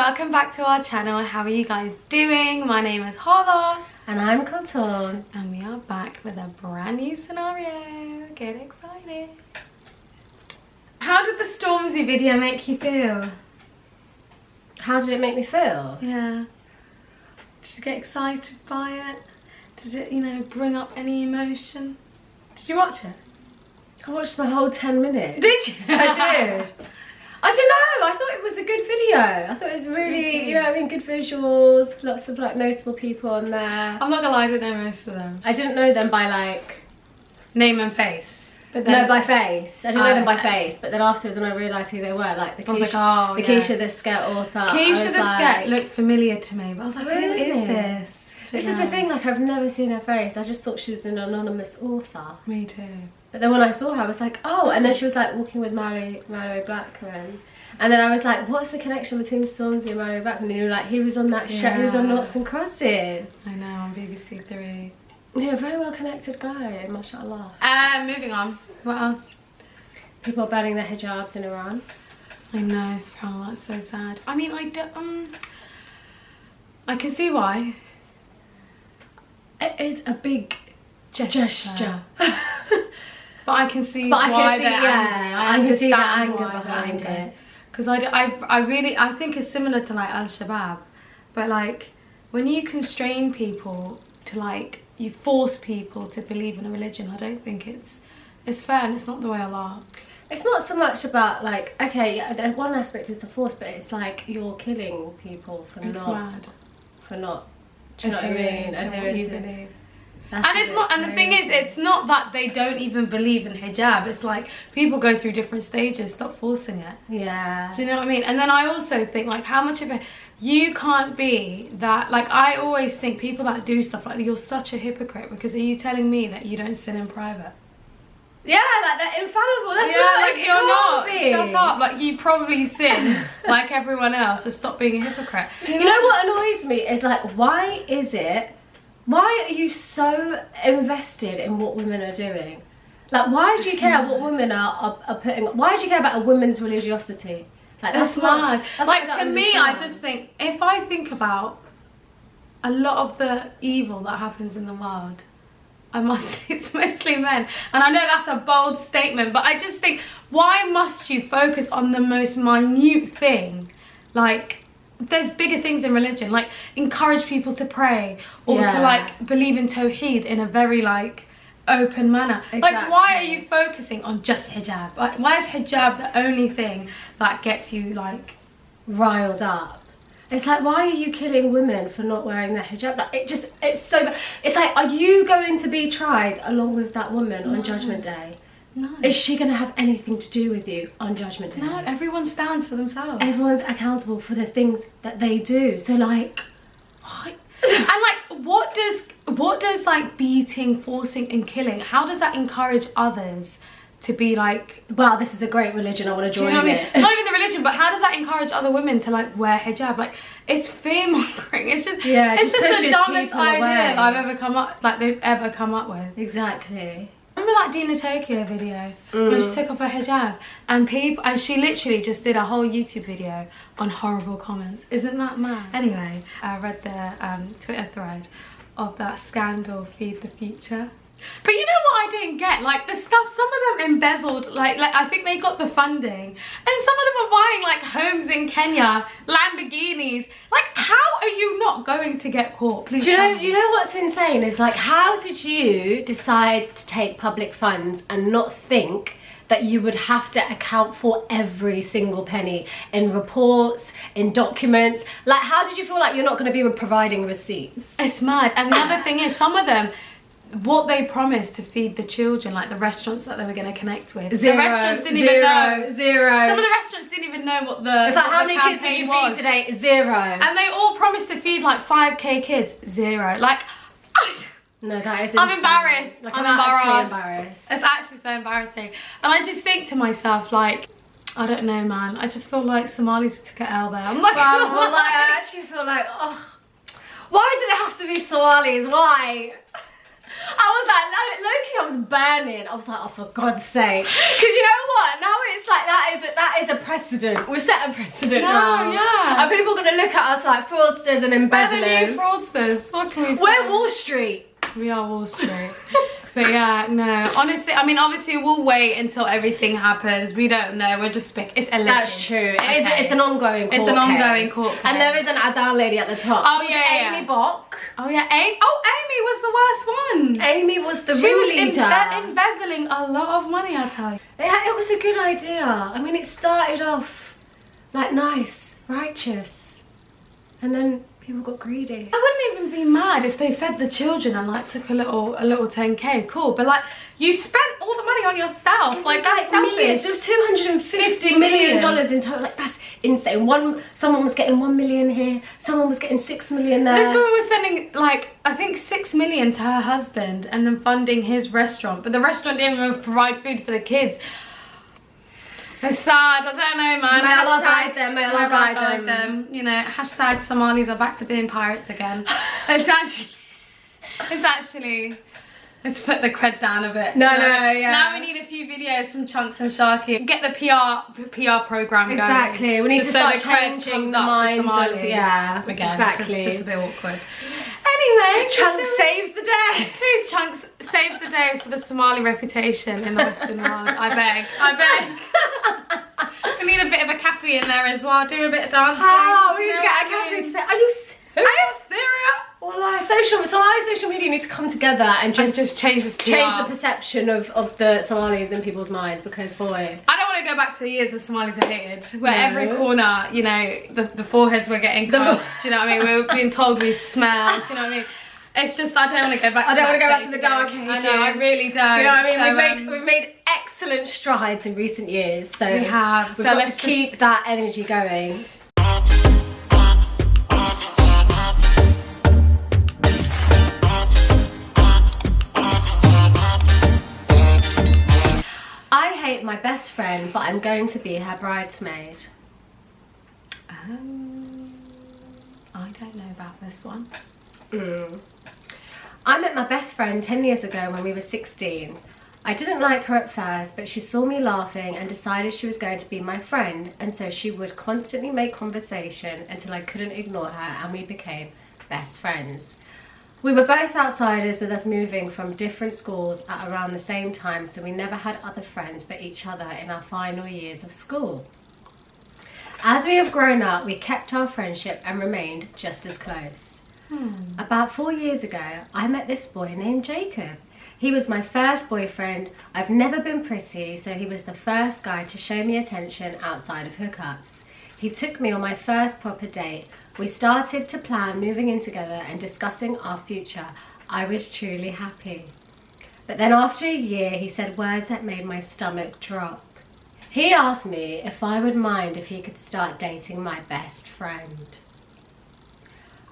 welcome back to our channel. How are you guys doing? My name is Hala. And I'm Cotton. And we are back with a brand new scenario. Get excited. How did the Stormzy video make you feel? How did it make me feel? Yeah. Did you get excited by it? Did it, you know, bring up any emotion? Did you watch it? I watched the whole 10 minutes. Did you? I did. I don't know, I thought it was a good video. I thought it was really, you know what I mean, good visuals, lots of like notable people on there. I'm not gonna lie, I didn't know most of them. I didn't know them by like... name and face. But then, no, by face. I didn't know them by face, but then afterwards when I realised who they were, like the Keisha the Sket author. Keisha the Sket looked familiar to me, but I was like, really? who is this? This is the thing, like I've never seen her face. I just thought she was an anonymous author. Me too. But then when I saw her, I was like, oh, and then she was like walking with Mary Blackman. And then I was like, what's the connection between Stormzy and Mary Blackman? And you were like, he was on that show, he was on Noughts and Crosses. I know, on BBC Three. Yeah, very well connected guy, mashallah. Moving on. What else? People are banning their hijabs in Iran. I know, subhanAllah, it's so sad. I mean, I can see why. It is a big gesture. But I can see why they're angry. I understand the understand anger why behind it. Because I think it's similar to like Al-Shabaab. But like, when you constrain people to like, you force people to believe in a religion, I don't think it's fair, and it's not the way Allah. It's not so much about like, okay, yeah, one aspect is the force, but it's like you're killing people for not. Do you know what I mean? What you believe. And it's not, and the thing is, it's not that they don't even believe in hijab. It's like people go through different stages. Stop forcing it. Yeah. Do you know what I mean? And then I also think like, how much of it, you can't be that, like I always think people that do stuff like that, you're such a hypocrite, because are you telling me that you don't sin in private? Yeah, like they're infallible. That's yeah, not like you're not. Shut up. Like you probably sin like everyone else, so stop being a hypocrite. You know what annoys me is like, why are you so invested in what women are doing? Like, why do you care what women are putting? Why do you care about a woman's religiosity? Like, that's mad. Like to me, I understand. just think, if I think about a lot of the evil that happens in the world, I must say it's mostly men. And I know that's a bold statement, but I just think, why must you focus on the most minute thing? Like, there's bigger things in religion, like encourage people to pray or to like believe in Tawheed in a very like open manner. Exactly. Like, why are you focusing on just hijab? Like, why is hijab the only thing that gets you like riled up? It's like, why are you killing women for not wearing their hijab? Like, it's so bad. It's like, are you going to be tried along with that woman on Judgment Day? No. Is she going to have anything to do with you on Judgment Day? No, everyone stands for themselves. Everyone's accountable for the things that they do. So like, what? And like, what does like beating, forcing and killing, how does that encourage others to be like, wow, this is a great religion, I want to join it? Do you know what I mean? Not even the religion, but how does that encourage other women to like wear hijab? Like, it's fear mongering. It's just, it's just the dumbest idea they've ever come up with. Exactly. Remember that Dina Tokyo video when she took off her hijab and she literally just did a whole YouTube video on horrible comments. Isn't that mad? Anyway, I read the Twitter thread of that scandal Feed the Future. But you know what I didn't get? Like, the stuff, some of them embezzled, like I think they got the funding, and some of them are buying like homes in Kenya, Lamborghinis. Like, how are you not going to get caught? Please. Do you know what's insane is like, how did you decide to take public funds and not think that you would have to account for every single penny in reports, in documents? Like, how did you feel like you're not going to be providing receipts? It's mad. And the other thing is, some of them, what they promised to feed the children, like the restaurants that they were going to connect with, the restaurants didn't even know. Zero. Some of the restaurants didn't even know what the, it's like, how many kids did you feed today? Zero. And they all promised to feed like 5k kids. Zero. Like, no, that is insane. I'm embarrassed. Like, I'm embarrassed. It's actually so embarrassing. And I just think to myself, like, I don't know, man, I just feel like Somalis took an L there. I'm like, well, like, I actually feel like, oh, why did it have to be Somalis? Why? I was like, low-key, I was burning. I was like, oh, for God's sake. Because you know what? Now it's like, that is a precedent. We've set a precedent now. Yeah. Are people going to look at us like fraudsters and embezzlers? We're the new fraudsters. What can we say? We're Wall Street. We are Wall Street. But yeah, no, honestly, I mean, obviously we'll wait until everything happens. We don't know, we're just it's alleged. That's true. It's an ongoing court It's an ongoing case. court case. And there is an Adele lady at the top. Oh yeah, Amy Bock. Oh yeah, Amy was the worst one. Amy was the She was leader. embezzling a lot of money, I tell you. Yeah, it was a good idea. I mean, it started off like nice, righteous, and then people got greedy. I wouldn't even be mad if they fed the children and like took a little 10k, cool. But like, you spent all the money on yourself. Like that's selfish. There's $250 million in total. Like that's insane. Someone was getting 1 million here. Someone was getting 6 million there. This woman was sending like I think 6 million to her husband and then funding his restaurant. But the restaurant didn't even provide food for the kids. It's sad, I don't know, man. May Allah guide them, may Allah guide them. You know, hashtag Somalis are back to being pirates again. It's actually, let's put the cred down a bit. No, yeah. Now we need a few videos from Chunks and Sharky. Get the PR program going. Exactly, we need to start changing the minds of, yeah, again. Exactly. It's just a bit awkward. Anyway, Chunks saves the day. Please, Chunks, save the day for the Somali reputation in the Western world. I beg. We need a bit of a cafe in there as well. Do a bit of dancing. We need to get a cafe to say, are you serious? Well, like, Somali social media needs to come together and just change the perception of the Somalis in people's minds, because boy, I don't want to go back to the years the Somalis are hated, where every corner, you know, the foreheads were getting cut. Do you know what I mean? We were being told we smell. Do you know what I mean? It's just I don't want to go back. I don't want to go back to the dark ages. I know, I really don't. You know what I mean? So, we've made excellent strides in recent years, so we have. We've got to keep that energy going. I hate my best friend, but I'm going to be her bridesmaid. I don't know about this one. I met my best friend 10 years ago when we were 16. I didn't like her at first, but she saw me laughing and decided she was going to be my friend, and so she would constantly make conversation until I couldn't ignore her, and we became best friends. We were both outsiders, with us moving from different schools at around the same time, so we never had other friends but each other in our final years of school. As we have grown up, we kept our friendship and remained just as close. About 4 years ago, I met this boy named Jacob. He was my first boyfriend. I've never been pretty, so he was the first guy to show me attention outside of hookups. He took me on my first proper date. We started to plan moving in together and discussing our future. I was truly happy. But then after a year, he said words that made my stomach drop. He asked me if I would mind if he could start dating my best friend.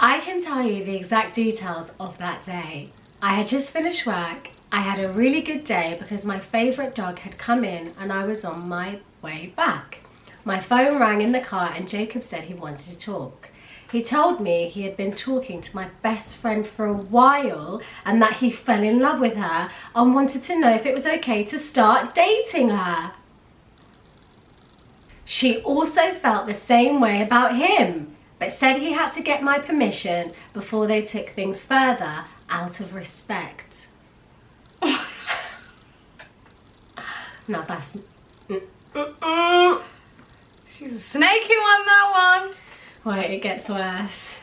I can tell you the exact details of that day. I had just finished work. I had a really good day because my favourite dog had come in and I was on my way back. My phone rang in the car and Jacob said he wanted to talk. He told me he had been talking to my best friend for a while and that he fell in love with her and wanted to know if it was okay to start dating her. She also felt the same way about him, but said he had to get my permission before they took things further out of respect. Now that's... She's a snaky one, that one. Wait, it gets worse.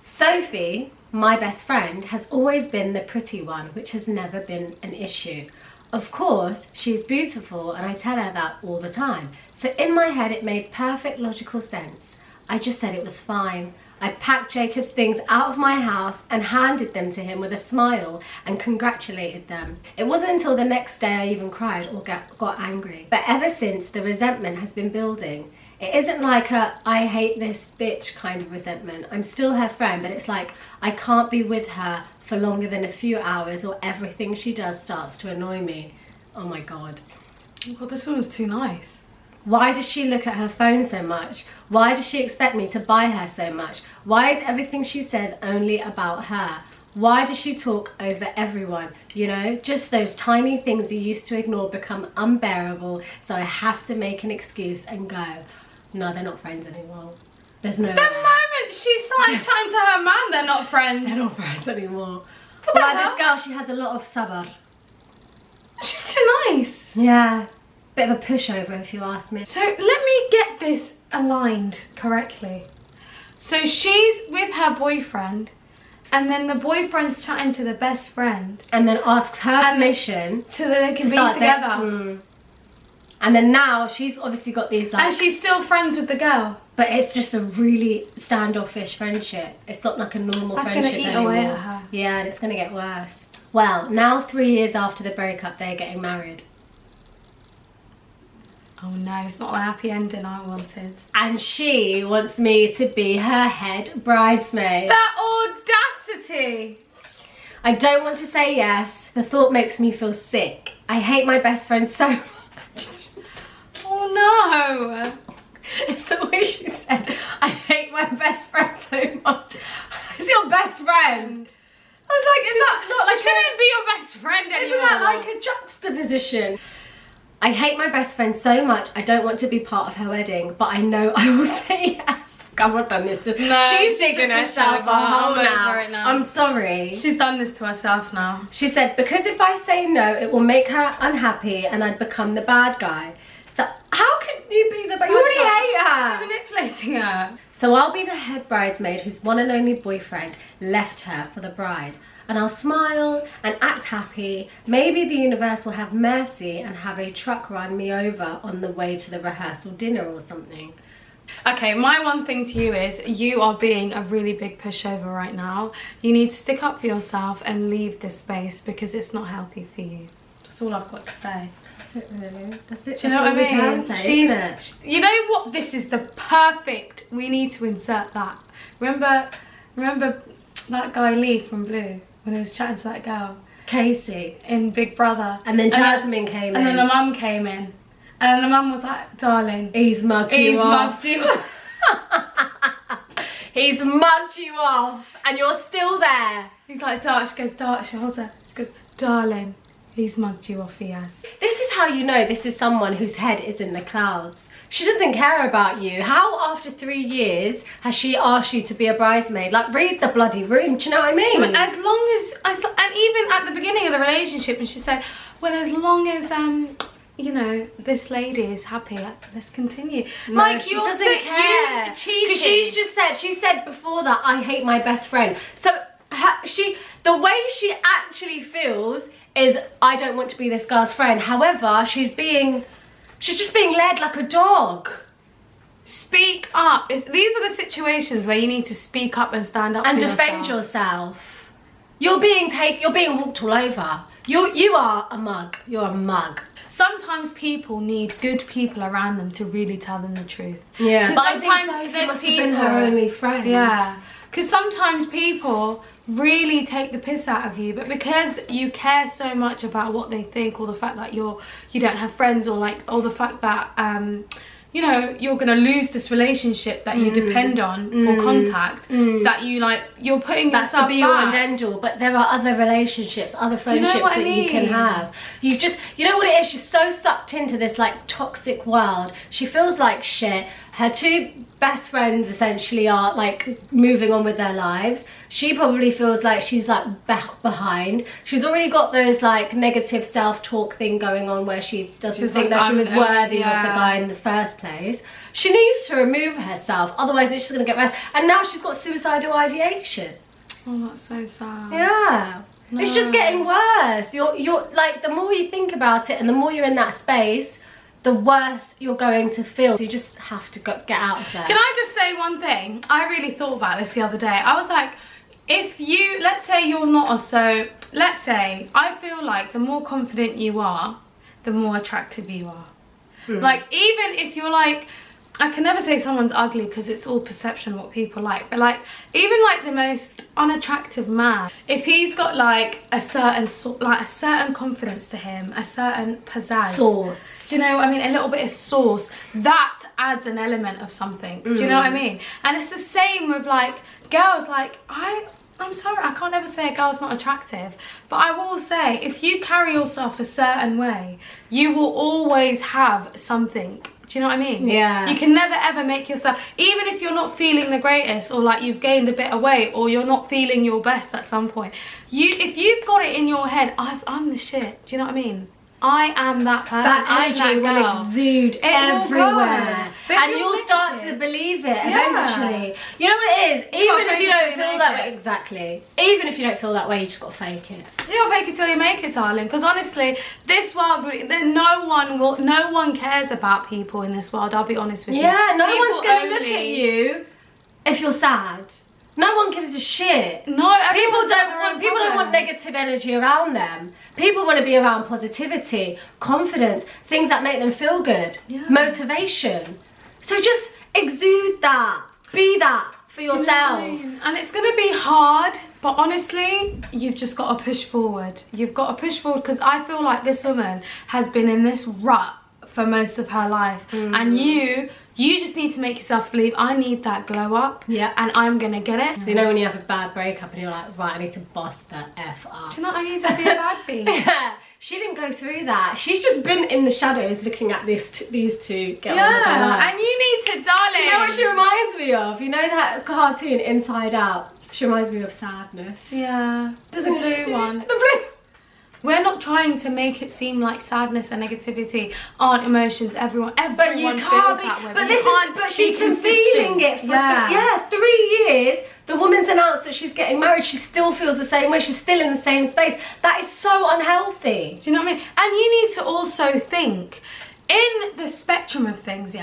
Sophie, my best friend, has always been the pretty one, which has never been an issue. Of course, she's beautiful and I tell her that all the time. So in my head it made perfect logical sense. I just said it was fine. I packed Jacob's things out of my house and handed them to him with a smile and congratulated them. It wasn't until the next day I even cried or got angry. But ever since, the resentment has been building. It isn't like a I hate this bitch kind of resentment. I'm still her friend, but it's like I can't be with her for longer than a few hours or everything she does starts to annoy me. Oh my God. Well, this one was too nice. Why does she look at her phone so much? Why does she expect me to buy her so much? Why is everything she says only about her? Why does she talk over everyone? You know, just those tiny things you used to ignore become unbearable, so I have to make an excuse and go. No, they're not friends anymore. There's no The moment she started chatting to her man, they're not friends. They're not friends anymore. What the Like hell? this girl, she has a lot of sabr. She's too nice. Yeah. Bit of a pushover if you ask me. So let me get this aligned correctly. So she's with her boyfriend, and then the boyfriend's chatting to the best friend. And then asks her permission so that they can be start together. And then now she's obviously got these like... And she's still friends with the girl. But it's just a really standoffish friendship. It's not like a normal friendship gonna eat anymore. away at her. Yeah, and it's gonna get worse. Well, now 3 years after the breakup, they're getting married. Oh no, it's not the happy ending I wanted. And she wants me to be her head bridesmaid. That audacity! I don't want to say yes. The thought makes me feel sick. I hate my best friend so much. Oh no! It's the way she said, I hate my best friend so much. It's your best friend. I was like, is that not like she shouldn't be your best friend anymore. Isn't that like a juxtaposition? I hate my best friend so much. I don't want to be part of her wedding, but I know I will say yes. I've not done this to... No, she's digging herself a hole now. I'm sorry. She's done this to herself now. She said, because if I say no, it will make her unhappy and I'd become the bad guy. So how can you be the bad guy? You already hate her. You're manipulating her. So I'll be the head bridesmaid whose one and only boyfriend left her for the bride. And I'll smile and act happy. Maybe the universe will have mercy and have a truck run me over on the way to the rehearsal dinner or something. Okay, my one thing to you is you are being a really big pushover right now. You need to stick up for yourself and leave this space because it's not healthy for you. That's all I've got to say. That's it really. That's it. Do you know what I mean? Say, you know what? This is the perfect. We need to insert that. Remember that guy Lee from Blue when he was chatting to that girl? Casey. In Big Brother. And then Jasmine came in. And then the mum came in. And then the mum was like, darling. He's mugged you off. He's mugged you off. He's mugged you off. And you're still there. He's like, darling. She goes, darling. She holds her. She goes, darling. He's mugged you off, he has. This is how you know this is someone whose head is in the clouds. She doesn't care about you. How after 3 years has she asked you to be a bridesmaid? Like, read the bloody room, do you know what I mean? As long as, and even at the beginning of the relationship, and she said, well, as long as, you know, this lady is happy, let's continue. No, like, she you're doesn't sick, care. you cheated. She said before that, I hate my best friend. So, the way she actually feels is, I don't want to be this girl's friend. However, she's just being led like a dog. Speak up. These are the situations where you need to speak up and stand up and for defend yourself. You're being walked all over. You are a mug. You're a mug. Sometimes people need good people around them to really tell them the truth. Yeah. Because sometimes Sophie must have been her only friend. Yeah. Because sometimes people really take the piss out of you, but because you care so much about what they think, or the fact that you don't have friends, or the fact that you know, you're gonna lose this relationship that you depend on for contact, that you're putting that's yourself the be all back. and end all. But there are other relationships, other friendships that you can have. You know what it is, she's so sucked into this like toxic world. She feels like shit. Her two best friends essentially are like moving on with their lives. She probably feels like she's like back behind. She's already got those like negative self-talk thing going on where she doesn't think that she was worthy of the guy in the first place. She needs to remove herself, otherwise it's just gonna get worse. And now she's got suicidal ideation. Oh, that's so sad. Yeah. No. It's just getting worse. You're like, the more you think about it and the more you're in that space, the worse you're going to feel. So you just have to get out of there. Can I just say one thing? I really thought about this the other day. I was like, let's say you're not let's say, I feel like the more confident you are, the more attractive you are. Like, even if you're like, I can never say someone's ugly because it's all perception what people like, but like, even like the most unattractive man, if he's got like a certain confidence to him, a certain pizzazz, sauce, do you know what I mean, a little bit of sauce, that adds an element of something. Do you know what I mean? And it's the same with like girls. Like, I'm sorry, I can't ever say a girl's not attractive, but I will say, if you carry yourself a certain way, you will always have something. Do you know what I mean? Yeah. You can never ever make yourself, even if you're not feeling the greatest, or like you've gained a bit of weight, or you're not feeling your best at some point, if you've got it in your head, I'm the shit. Do you know what I mean? I am that person. That energy will exude everywhere, and you'll start to believe it eventually. You know what it is? Even if you don't feel that way, exactly. Even if you don't feel that way, you just gotta fake it. You gotta fake it till you make it, darling. Because honestly, this world, no one cares about people in this world. I'll be honest with you. Yeah, no one's gonna look at you if you're sad. No one gives a shit. No, people don't want negative energy around them. People want to be around positivity, confidence, things that make them feel good, motivation. So just exude that. Be that for yourself. You know what I mean? And it's gonna be hard, but honestly, you've just got to push forward. You've got to push forward, because I feel like this woman has been in this rut for most of her life, and you just need to make yourself believe, I need that glow up, and I'm gonna get it. So you know when you have a bad breakup and you're like, right, I need to bust the F up. Do you know what I need to be a bad bee? Yeah, she didn't go through that. She's just been in the shadows looking at these two get on with their lives. And you need to, darling. You know what she reminds me of? You know that cartoon Inside Out? She reminds me of Sadness. Yeah. Doesn't the blue one. The blue. We're not trying to make it seem like sadness and negativity aren't emotions. Everyone but you feels can't that way. But she's been feeling it for 3 years. The woman's announced that she's getting married. She still feels the same way. She's still in the same space. That is so unhealthy. Do you know what I mean? And you need to also think, in the spectrum of things,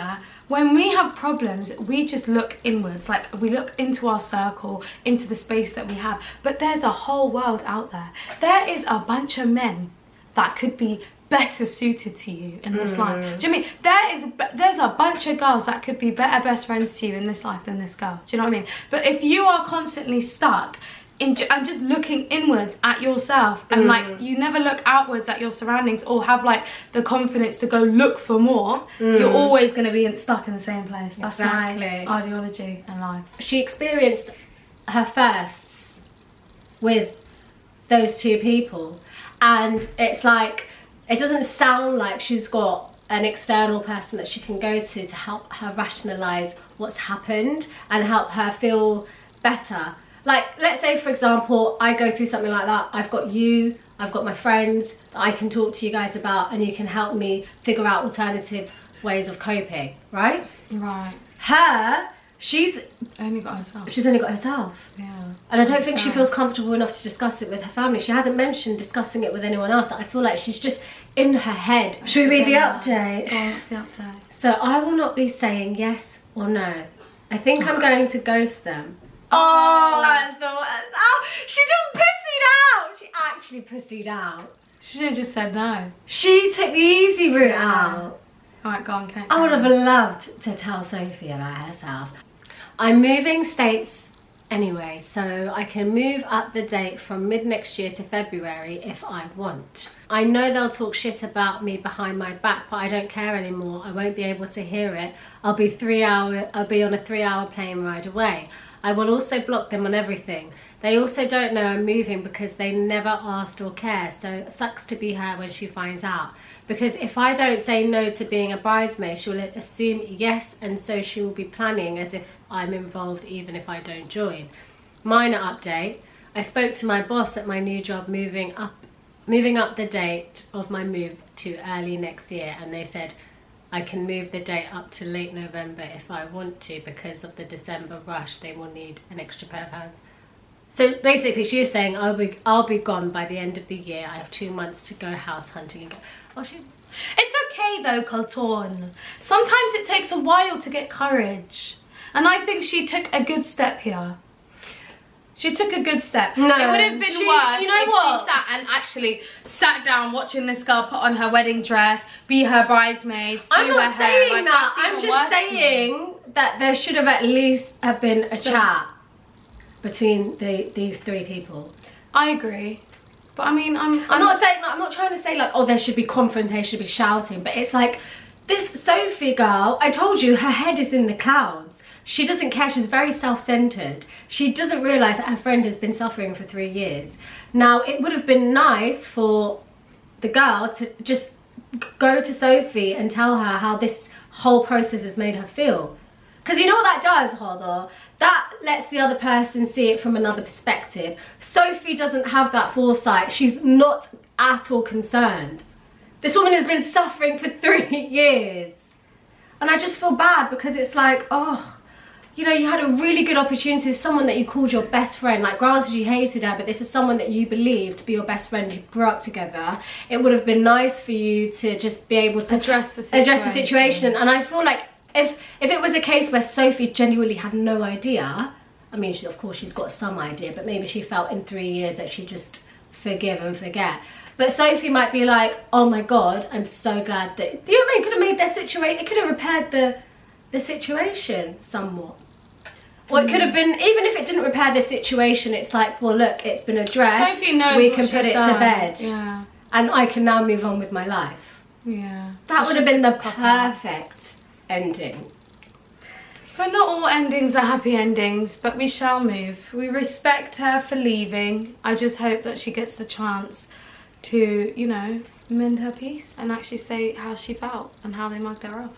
when we have problems, we just look inwards. Like, we look into our circle, into the space that we have. But there's a whole world out there. There is a bunch of men that could be better suited to you in this life. Do you know what I mean? There's a bunch of girls that could be better best friends to you in this life than this girl. Do you know what I mean? But if you are constantly stuck and just looking inwards at yourself, and like you never look outwards at your surroundings, or have like the confidence to go look for more, you're always going to be stuck in the same place. That's my ideology in life. She experienced her firsts with those two people, and it's like, it doesn't sound like she's got an external person that she can go to help her rationalize what's happened and help her feel better. Like, let's say, for example, I go through something like that. I've got you, I've got my friends that I can talk to you guys about, and you can help me figure out alternative ways of coping, right? Right. Her, she's only got herself. She's only got herself. Yeah. And I don't think she feels comfortable enough to discuss it with her family. She hasn't mentioned discussing it with anyone else. I feel like she's just in her head. Should we read the update? Oh, what's the update? So I will not be saying yes or no. I think I'm going to ghost them. Oh, that's the worst. Oh, she just pussied out. She actually pussied out. She should have just said no. She took the easy route out. Alright, go on, Kate. I would have loved to tell Sophie about herself. I'm moving states anyway, so I can move up the date from mid next year to February if I want. I know they'll talk shit about me behind my back, but I don't care anymore. I won't be able to hear it. I'll be on a 3-hour plane ride away. I will also block them on everything. They also don't know I'm moving because they never asked or care, so it sucks to be her when she finds out. Because if I don't say no to being a bridesmaid, she'll assume yes, and so she will be planning as if I'm involved even if I don't join. Minor update. I spoke to my boss at my new job moving up the date of my move to early next year, and they said I can move the date up to late November if I want to, because of the December rush. They will need an extra pair of hands. So basically she is saying I'll be gone by the end of the year. I have 2 months to go house hunting and go. Oh, it's okay though, Colton. Sometimes it takes a while to get courage, and I think she took a good step here. She took a good step. No, it would have been worse if she sat and actually sat down watching this girl put on her wedding dress, be her bridesmaid, I'm not saying that. I'm just saying that there should have at least have been a chat between these three people. I agree. But I mean, I'm not saying, I'm not trying to say like, oh, there should be confrontation, should be shouting, but it's like, this Sophie girl, I told you, her head is in the clouds. She doesn't care. She's very self-centered. She doesn't realise that her friend has been suffering for 3 years. Now, it would have been nice for the girl to just go to Sophie and tell her how this whole process has made her feel. Because you know what that does, Hodor? That lets the other person see it from another perspective. Sophie doesn't have that foresight. She's not at all concerned. This woman has been suffering for 3 years. And I just feel bad because it's like, oh, you know, you had a really good opportunity. Someone that you called your best friend. Like, granted, you hated her, but this is someone that you believed to be your best friend. You grew up together. It would have been nice for you to just be able to address the situation. And I feel like if it was a case where Sophie genuinely had no idea, I mean, of course she's got some idea, but maybe she felt in 3 years that she'd just forgive and forget. But Sophie might be like, oh my God, I'm so glad that, you know what I mean? It could have made their situation, it could have repaired the situation somewhat. Or it could have been, even if it didn't repair the situation, it's like, well, look, it's been addressed. Sophie knows we what can she's put it done. to bed. Yeah. And I can now move on with my life. Yeah. That would have been the perfect ending. But not all endings are happy endings, but we shall move. We respect her for leaving. I just hope that she gets the chance to, you know, mend her peace and actually say how she felt and how they mugged her off.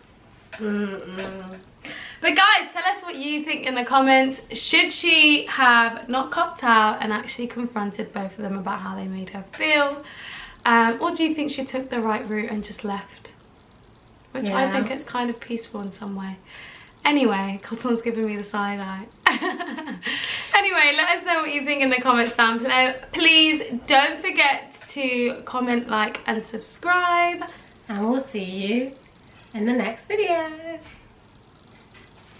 But guys, tell us what you think in the comments. Should she have not copped out and actually confronted both of them about how they made her feel? Or do you think she took the right route and just left? Which I think is kind of peaceful in some way. Anyway, Cotton's giving me the side eye. Anyway, let us know what you think in the comments down below. Please don't forget to comment, like and subscribe. And we'll see you in the next video.